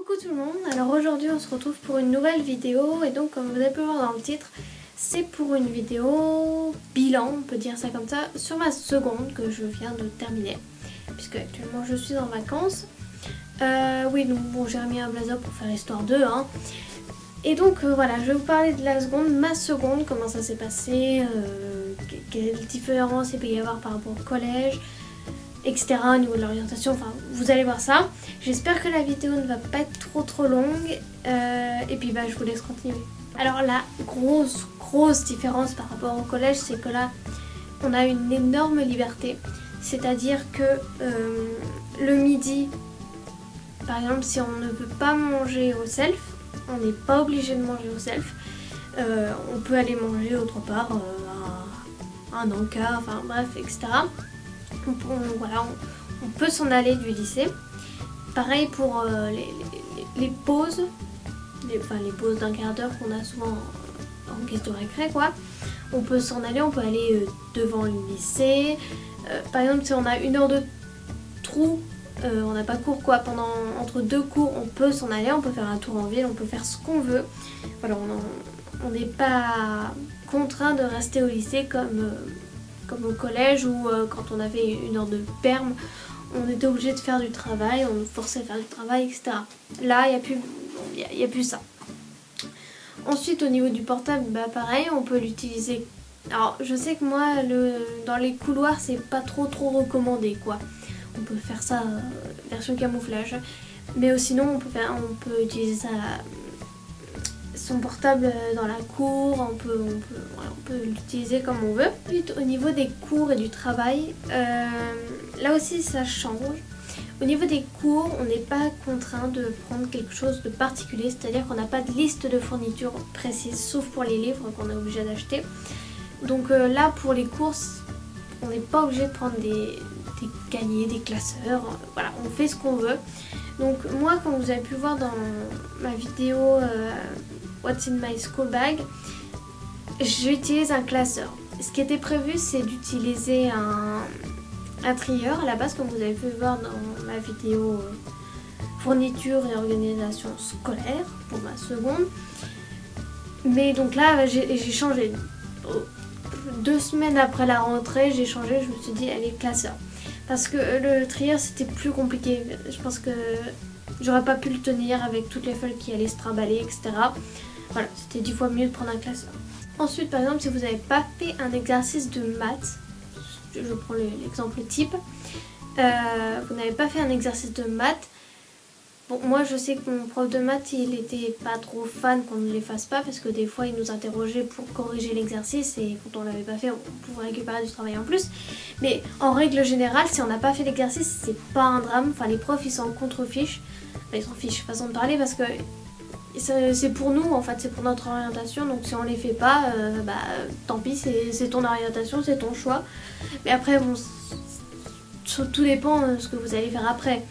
Coucou tout le monde, alors aujourd'hui on se retrouve pour une nouvelle vidéo et donc comme vous avez pu voir dans le titre, c'est pour une vidéo bilan, on peut dire ça comme ça, sur ma seconde que je viens de terminer, puisque actuellement je suis en vacances. Oui, donc bon, j'ai remis un blazer pour faire histoire 2, hein. Et donc voilà, je vais vous parler de la seconde, ma seconde, comment ça s'est passé, quelle différence il peut y avoir par rapport au collège, etc. au niveau de l'orientation, enfin vous allez voir ça. J'espère que la vidéo ne va pas être trop longue et puis je vous laisse continuer. Alors la grosse différence par rapport au collège, c'est que là on a une énorme liberté, c'est-à-dire que le midi, par exemple, si on ne veut pas manger au self, on n'est pas obligé de manger au self, on peut aller manger autre part, à un encart, enfin bref, etc. On peut s'en aller du lycée. Pareil pour les pauses, les pauses d'un quart d'heure qu'on a souvent en guise de récré, quoi. On peut s'en aller, on peut aller devant le lycée. Par exemple, si on a une heure de trou, on n'a pas cours quoi, entre deux cours, on peut s'en aller, on peut faire un tour en ville, on peut faire ce qu'on veut. Voilà, on n'est pas contraint de rester au lycée comme au collège où quand on avait une heure de perm, on était obligé de faire du travail, on nous forçait à faire du travail, etc. Là, il n'y a plus ça. Ensuite, au niveau du portable, pareil, on peut l'utiliser. Alors, je sais que moi, dans les couloirs, c'est pas trop recommandé, quoi. On peut faire ça version camouflage. Mais sinon, on peut utiliser son portable dans la cour, on peut l'utiliser comme on veut. Ensuite, au niveau des cours et du travail, là aussi ça change. Au niveau des cours, on n'est pas contraint de prendre quelque chose de particulier, c'est-à-dire qu'on n'a pas de liste de fournitures précise, sauf pour les livres qu'on est obligé d'acheter. Donc là, pour les courses, on n'est pas obligé de prendre des cahiers, des classeurs, voilà, on fait ce qu'on veut. Donc moi, comme vous avez pu voir dans ma vidéo What's in my school bag, j'utilise un classeur. Ce qui était prévu, c'est d'utiliser un trieur à la base, comme vous avez pu voir dans ma vidéo fourniture et organisation scolaire pour ma seconde. Mais donc là, j'ai changé. 2 semaines après la rentrée, j'ai changé, je me suis dit, allez, classeur. Parce que le trieur, c'était plus compliqué. Je pense que j'aurais pas pu le tenir avec toutes les feuilles qui allaient se trimballer, etc. Voilà, c'était 10 fois mieux de prendre un classeur. Ensuite, par exemple, si vous n'avez pas fait un exercice de maths, je prends l'exemple type, vous n'avez pas fait un exercice de maths, bon, moi je sais que mon prof de maths, il était pas trop fan qu'on ne les fasse pas, parce que des fois il nous interrogeait pour corriger l'exercice, et quand on l'avait pas fait, on pouvait récupérer du travail en plus. Mais en règle générale, si on n'a pas fait l'exercice, c'est pas un drame, enfin les profs ils s'en contrefichent, enfin, ils s'en fichent, façon de parler, parce que c'est pour nous en fait, c'est pour notre orientation, donc si on les fait pas, tant pis, c'est ton orientation, c'est ton choix. Mais après bon, tout dépend de ce que vous allez faire après.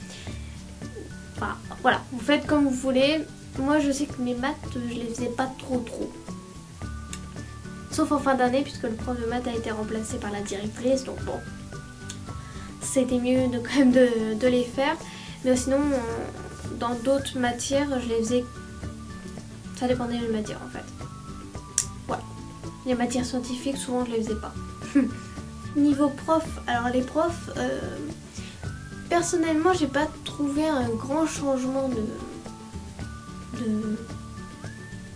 Enfin, voilà, vous faites comme vous voulez. Moi je sais que mes maths, je les faisais pas trop. Sauf en fin d'année, puisque le prof de maths a été remplacé par la directrice, donc bon, c'était mieux quand même de les faire. Mais sinon, dans d'autres matières, je les faisais. Ça dépendait de la matière en fait. Voilà. Les matières scientifiques, souvent je les faisais pas. Niveau prof, alors les profs, personnellement j'ai pas trouvé un grand changement de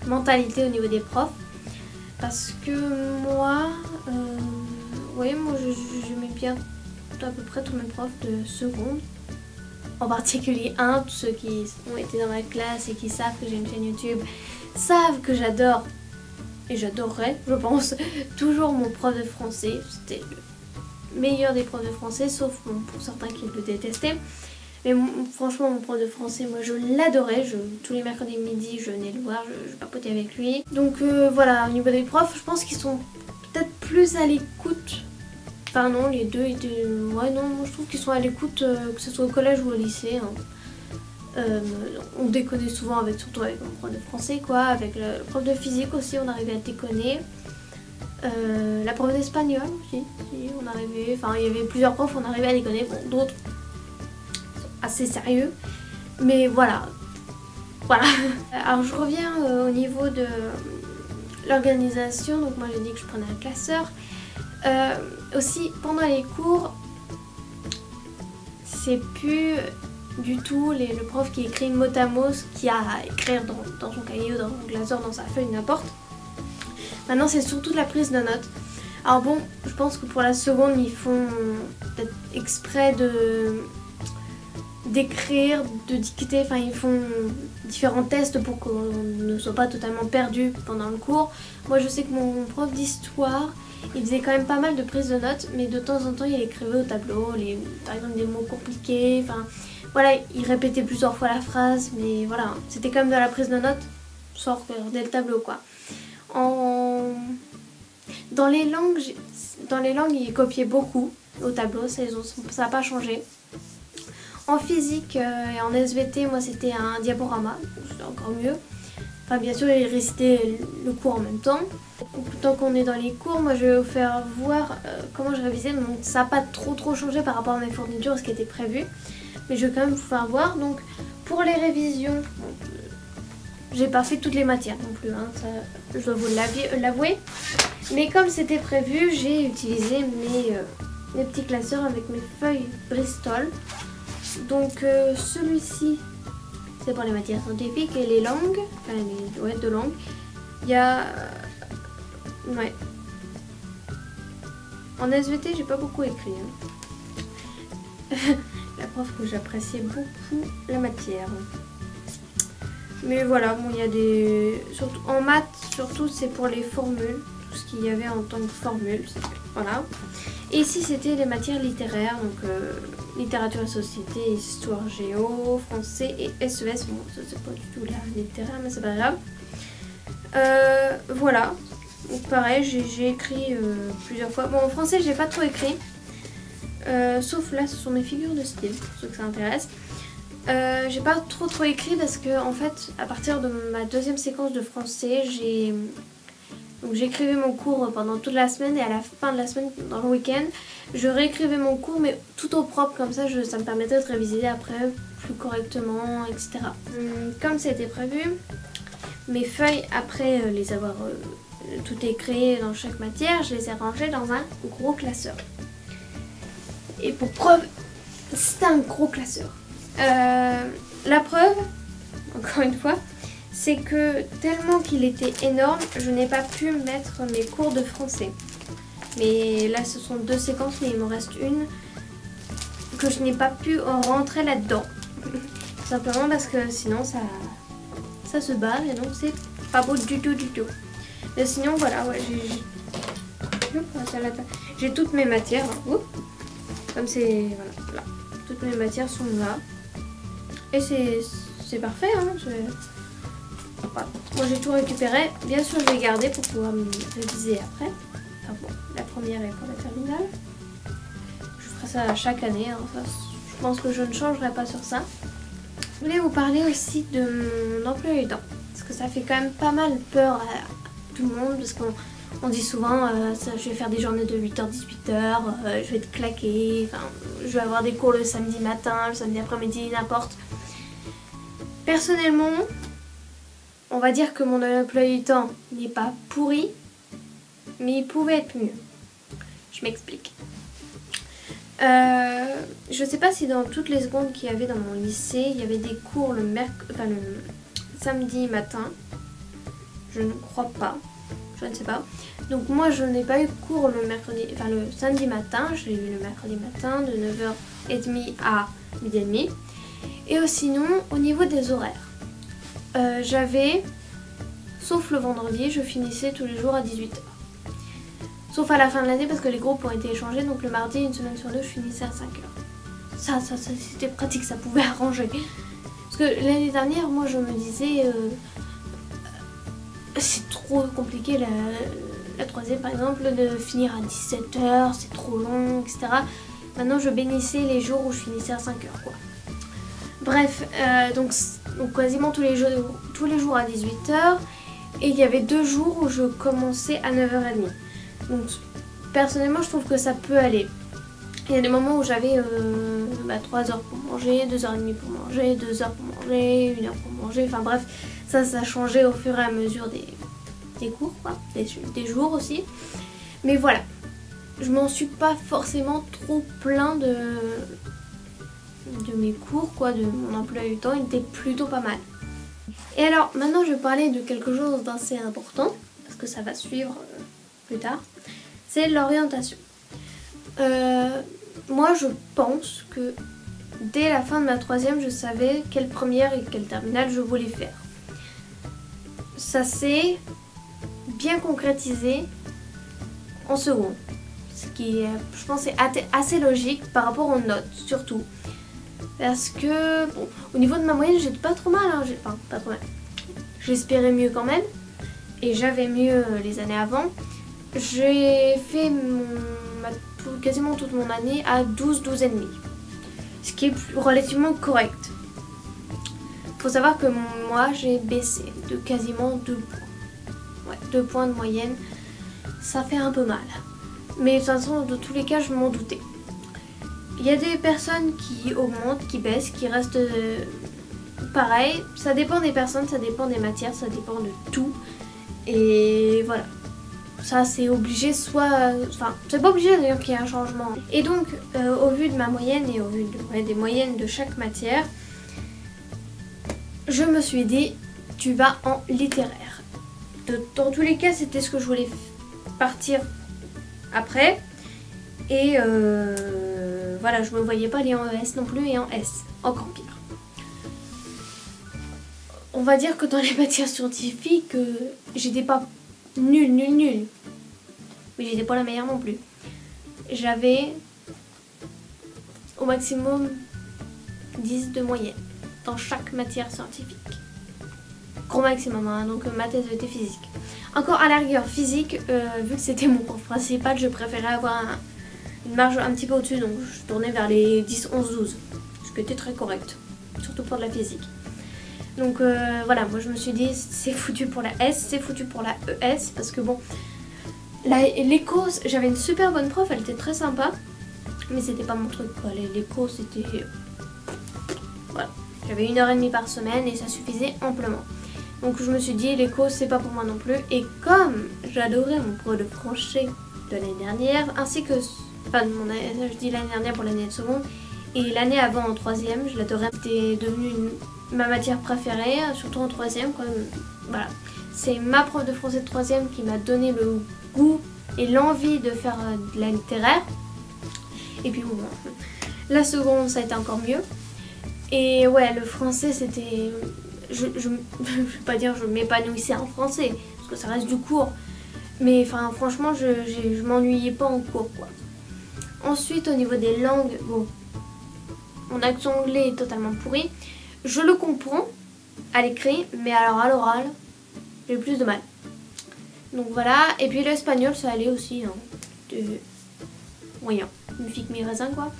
mentalité au niveau des profs. Parce que moi, moi j'aimais bien à peu près tous mes profs de seconde. En particulier tous ceux qui ont été dans ma classe et qui savent que j'ai une chaîne YouTube, savent que j'adore, et j'adorerais, je pense, toujours mon prof de français. C'était le meilleur des profs de français, sauf pour certains qui le détestaient. Mais franchement, mon prof de français, moi je l'adorais. Tous les mercredis midi, je venais le voir, je papotais avec lui. Donc voilà, au niveau des profs, je pense qu'ils sont peut-être plus à l'écoute. Enfin non, les deux étaient... Ouais non, moi je trouve qu'ils sont à l'écoute, que ce soit au collège ou au lycée. Hein. On déconnait souvent surtout avec mon prof de français, quoi. Avec le prof de physique aussi, on arrivait à déconner. La prof d'espagnol aussi, on arrivait... Enfin, il y avait plusieurs profs, on arrivait à déconner. Bon, d'autres assez sérieux. Mais voilà, Voilà. Alors je reviens au niveau de l'organisation. Donc moi j'ai dit que je prenais un classeur. Aussi pendant les cours, c'est plus du tout le prof qui écrit mot à mot ce qu'il y a à écrire dans son cahier ou dans son classeur, dans sa feuille, n'importe. Maintenant c'est surtout de la prise de notes. Alors bon, je pense que pour la seconde ils font peut-être exprès d'écrire, de dicter, enfin ils font différents tests pour qu'on ne soit pas totalement perdu pendant le cours. Moi je sais que mon prof d'histoire, il faisait quand même pas mal de prises de notes, mais de temps en temps il écrivait au tableau, par exemple des mots compliqués, enfin voilà, il répétait plusieurs fois la phrase, mais voilà, c'était quand même de la prise de notes, sans regarder le tableau quoi. Dans les langues, il copiait beaucoup au tableau, ça n'a pas changé. En physique et en SVT, moi c'était un diaporama, c'était encore mieux. Enfin bien sûr, il récitait le cours en même temps. Tant qu'on est dans les cours, moi je vais vous faire voir comment je révisais. Donc ça n'a pas trop changé par rapport à mes fournitures, ce qui était prévu. Mais je vais quand même vous faire voir. Donc pour les révisions, j'ai pas fait toutes les matières non plus, hein, ça, je dois vous l'avouer. Mais comme c'était prévu, j'ai utilisé mes petits classeurs avec mes feuilles Bristol. Donc celui-ci, c'est pour les matières scientifiques et les langues, enfin les deux langues. Il y a... ouais. En SVT, j'ai pas beaucoup écrit. Hein. La prof que j'appréciais beaucoup la matière. Mais voilà, bon, il y a des... Surtout, en maths, surtout, c'est pour les formules. Tout ce qu'il y avait en tant que formule. Voilà. Et ici, c'était les matières littéraires. Donc, littérature et société, histoire géo, français et SES. Bon, ça, c'est pas du tout la littéraire, mais c'est pas grave. Voilà. Donc, pareil, j'ai écrit plusieurs fois. Bon, en français, j'ai pas trop écrit. Sauf là, ce sont mes figures de style, pour ceux que ça intéresse. J'ai pas trop écrit parce que en fait à partir de ma deuxième séquence de français j'écrivais mon cours pendant toute la semaine et à la fin de la semaine, dans le week-end, je réécrivais mon cours mais tout au propre, comme ça ça me permettait de réviser après plus correctement, etc. Comme c'était prévu, mes feuilles après les avoir tout écrit dans chaque matière, je les ai rangées dans un gros classeur. Et pour preuve, c'était un gros classeur. La preuve, encore une fois, c'est que tellement qu'il était énorme, je n'ai pas pu mettre mes cours de français. Mais là, ce sont deux séquences, mais il m'en reste une que je n'ai pas pu rentrer là-dedans. Simplement parce que sinon, ça se barre et donc c'est pas beau du tout. Mais sinon, voilà, ouais, j'ai toutes mes matières. Hein. Comme c'est... Voilà, toutes mes matières sont là. Et c'est parfait, hein. Voilà. Moi j'ai tout récupéré. Bien sûr je vais garder pour pouvoir me réviser après. Enfin bon, la première est pour la terminale. Je ferai ça chaque année, hein. Ça, je pense que je ne changerai pas sur ça. Je voulais vous parler aussi de mon emploi du temps. Parce que ça fait quand même pas mal peur à tout le monde. Parce qu'on dit souvent je vais faire des journées de 8h, 18h, je vais être claquée, je vais avoir des cours le samedi matin, le samedi après-midi, n'importe. Personnellement, on va dire que mon emploi du temps n'est pas pourri, mais il pouvait être mieux. Je m'explique. Je sais pas si dans toutes les secondes qu'il y avait dans mon lycée, il y avait des cours le samedi matin. Je ne crois pas. Je ne sais pas. Donc moi je n'ai pas eu cours le samedi matin. Je l'ai eu le mercredi matin de 9h30 à 12h30. Et sinon, au niveau des horaires, j'avais, sauf le vendredi, je finissais tous les jours à 18h. Sauf à la fin de l'année parce que les groupes ont été échangés, donc le mardi, une semaine sur deux, je finissais à 5h. Ça c'était pratique, ça pouvait arranger. Parce que l'année dernière, moi je me disais, c'est trop compliqué la troisième par exemple, de finir à 17h, c'est trop long, etc. Maintenant je bénissais les jours où je finissais à 5h quoi. Bref, donc quasiment tous les jours à 18h. Et il y avait 2 jours où je commençais à 9h30. Donc personnellement je trouve que ça peut aller. Il y a des moments où j'avais 3h pour manger, 2h30 pour manger, 2h pour manger, 1 heure pour manger, enfin bref, ça changeait au fur et à mesure des cours, quoi, des jours aussi. Mais voilà, je m'en suis pas forcément trop plaint de mes cours, quoi, de mon emploi du temps, il était plutôt pas mal. Et alors, maintenant je vais parler de quelque chose d'assez important, parce que ça va suivre plus tard, c'est l'orientation. Moi je pense que dès la fin de ma 3e, je savais quelle première et quelle terminale je voulais faire. Ça s'est bien concrétisé en seconde. Ce qui, je pense, est assez logique par rapport aux notes, surtout. Parce que, bon, au niveau de ma moyenne, j'étais pas trop mal. Hein. Enfin, pas trop mal. J'espérais mieux quand même. Et j'avais mieux les années avant. J'ai fait quasiment toute mon année à 12,5. Ce qui est relativement correct. Faut savoir que moi, j'ai baissé de quasiment 2 points. Ouais, 2 points de moyenne. Ça fait un peu mal. Mais de toute façon, dans tous les cas, je m'en doutais. Il y a des personnes qui augmentent, qui baissent, qui restent pareil. Ça dépend des personnes, ça dépend des matières, ça dépend de tout. Et voilà. Ça, c'est obligé, enfin, c'est pas obligé d'ailleurs qu'il y ait un changement. Et donc, au vu de ma moyenne et au vu des moyennes de chaque matière, je me suis dit, tu vas en littéraire. Dans tous les cas, c'était ce que je voulais partir après. Et voilà, je me voyais pas aller en ES non plus et en S, encore pire. On va dire que dans les matières scientifiques, j'étais pas nulle. Mais j'étais pas la meilleure non plus. J'avais au maximum 10 de moyenne dans chaque matière scientifique. Gros maximum, hein, donc maths, SVT, physique. Encore à la rigueur, physique, vu que c'était mon cours principal, je préférais avoir une marge un petit peu au-dessus, donc je tournais vers les 10, 11, 12. Ce qui était très correct, surtout pour de la physique. Donc voilà, moi je me suis dit, c'est foutu pour la S, c'est foutu pour la ES, parce que bon, l'éco, j'avais une super bonne prof, elle était très sympa, mais c'était pas mon truc, quoi. L'éco, c'était... Voilà, j'avais 1h30 par semaine et ça suffisait amplement. Donc je me suis dit, l'éco, c'est pas pour moi non plus. Et comme j'adorais mon cours de français de l'année dernière, ainsi que... Enfin, je dis l'année dernière pour l'année de seconde, et l'année avant en 3e, je l'adorais. C'était devenu ma matière préférée, surtout en 3e, quoi. Voilà. C'est ma prof de français de 3e qui m'a donné le goût et l'envie de faire de la littéraire. Et puis bon, la seconde, ça a été encore mieux. Et ouais, le français, c'était... Je vais pas dire je m'épanouissais en français, parce que ça reste du cours. Mais enfin, franchement, je m'ennuyais pas en cours, quoi. Ensuite, au niveau des langues, bon, mon accent anglais est totalement pourri. Je le comprends à l'écrit, mais alors à l'oral, j'ai plus de mal. Donc voilà, et puis l'espagnol, ça allait aussi, hein. Moyen, une fille que mes raisins, quoi.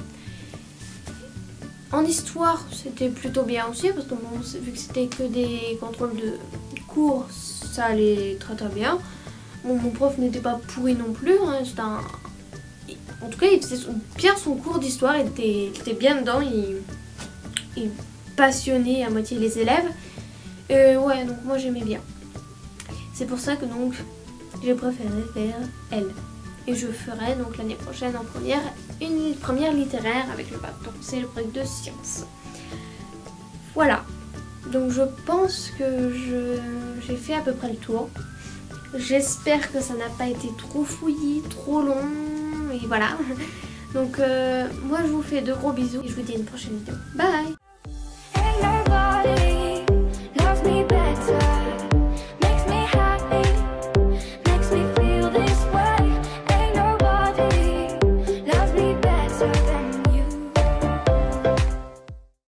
En histoire, c'était plutôt bien aussi, parce que bon, vu que c'était que des contrôles de cours, ça allait très très bien. Bon, mon prof n'était pas pourri non plus, hein, c'était un... En tout cas, il faisait bien son cours d'histoire, il était bien dedans, il passionnait à moitié les élèves. Ouais, donc moi j'aimais bien. C'est pour ça que donc j'ai préféré faire L. Et je ferai donc l'année prochaine en première, une première littéraire avec le bac. Donc c'est le brevet de sciences. Voilà. Donc je pense que j'ai fait à peu près le tour. J'espère que ça n'a pas été trop fouillis, trop long. Et voilà. Donc moi je vous fais de gros bisous et je vous dis à une prochaine vidéo. Bye!